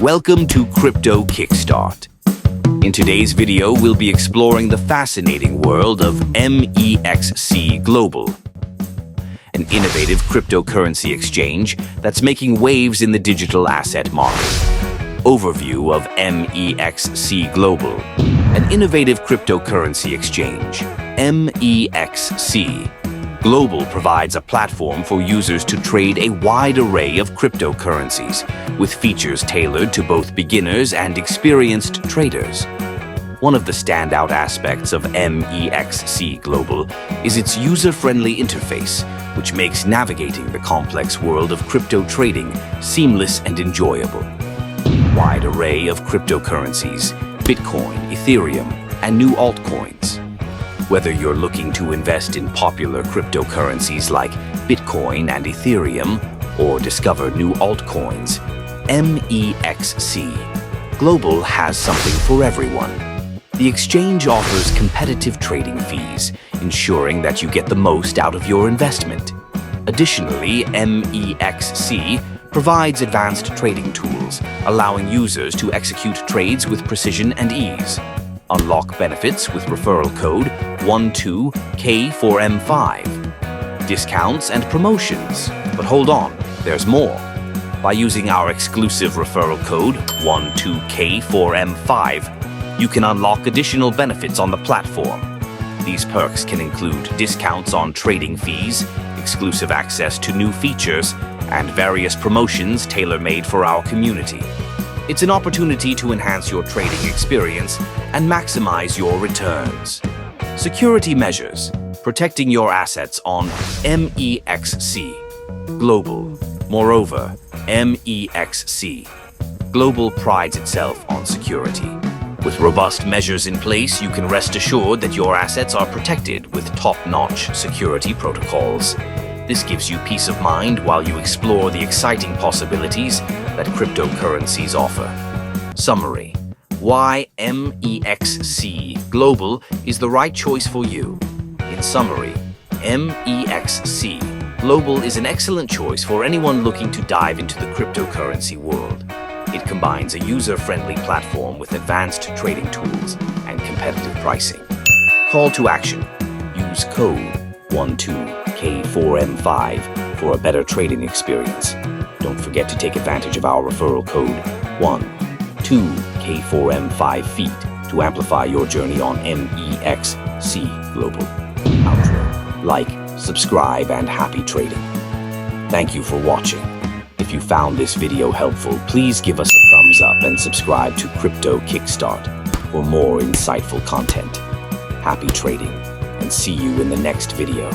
Welcome to Crypto Kickstart. In today's video, we'll be exploring the fascinating world of MEXC Global, an innovative cryptocurrency exchange that's making waves in the digital asset market. Overview of MEXC Global, an innovative cryptocurrency exchange. MEXC Global provides a platform for users to trade a wide array of cryptocurrencies, with features tailored to both beginners and experienced traders. One of the standout aspects of MEXC Global is its user-friendly interface, which makes navigating the complex world of crypto trading seamless and enjoyable. Wide array of cryptocurrencies, Bitcoin, Ethereum, and new altcoins. Whether you're looking to invest in popular cryptocurrencies like Bitcoin and Ethereum, or discover new altcoins, MEXC Global has something for everyone. The exchange offers competitive trading fees, ensuring that you get the most out of your investment. Additionally, MEXC provides advanced trading tools, allowing users to execute trades with precision and ease. Unlock benefits with referral code 12K4M5. Discounts and promotions. But hold on, there's more. By using our exclusive referral code 12K4M5, you can unlock additional benefits on the platform. These perks can include discounts on trading fees, exclusive access to new features, and various promotions tailor-made for our community. It's an opportunity to enhance your trading experience and maximize your returns. Security measures, protecting your assets on MEXC Global. Moreover, MEXC Global prides itself on security. With robust measures in place, you can rest assured that your assets are protected with top-notch security protocols. This gives you peace of mind while you explore the exciting possibilities that cryptocurrencies offer. Summary: why MEXC Global is the right choice for you. In summary, MEXC Global is an excellent choice for anyone looking to dive into the cryptocurrency world. It combines a user-friendly platform with advanced trading tools and competitive pricing. Call to action: use code 12K4M5 for a better trading experience. Don't forget to take advantage of our referral code 12K4M5 feet to amplify your journey on MEXC Global. Outro. Like, subscribe, and happy trading. Thank you for watching. If you found this video helpful, please give us a thumbs up and subscribe to Crypto Kickstart for more insightful content. Happy trading, and see you in the next video.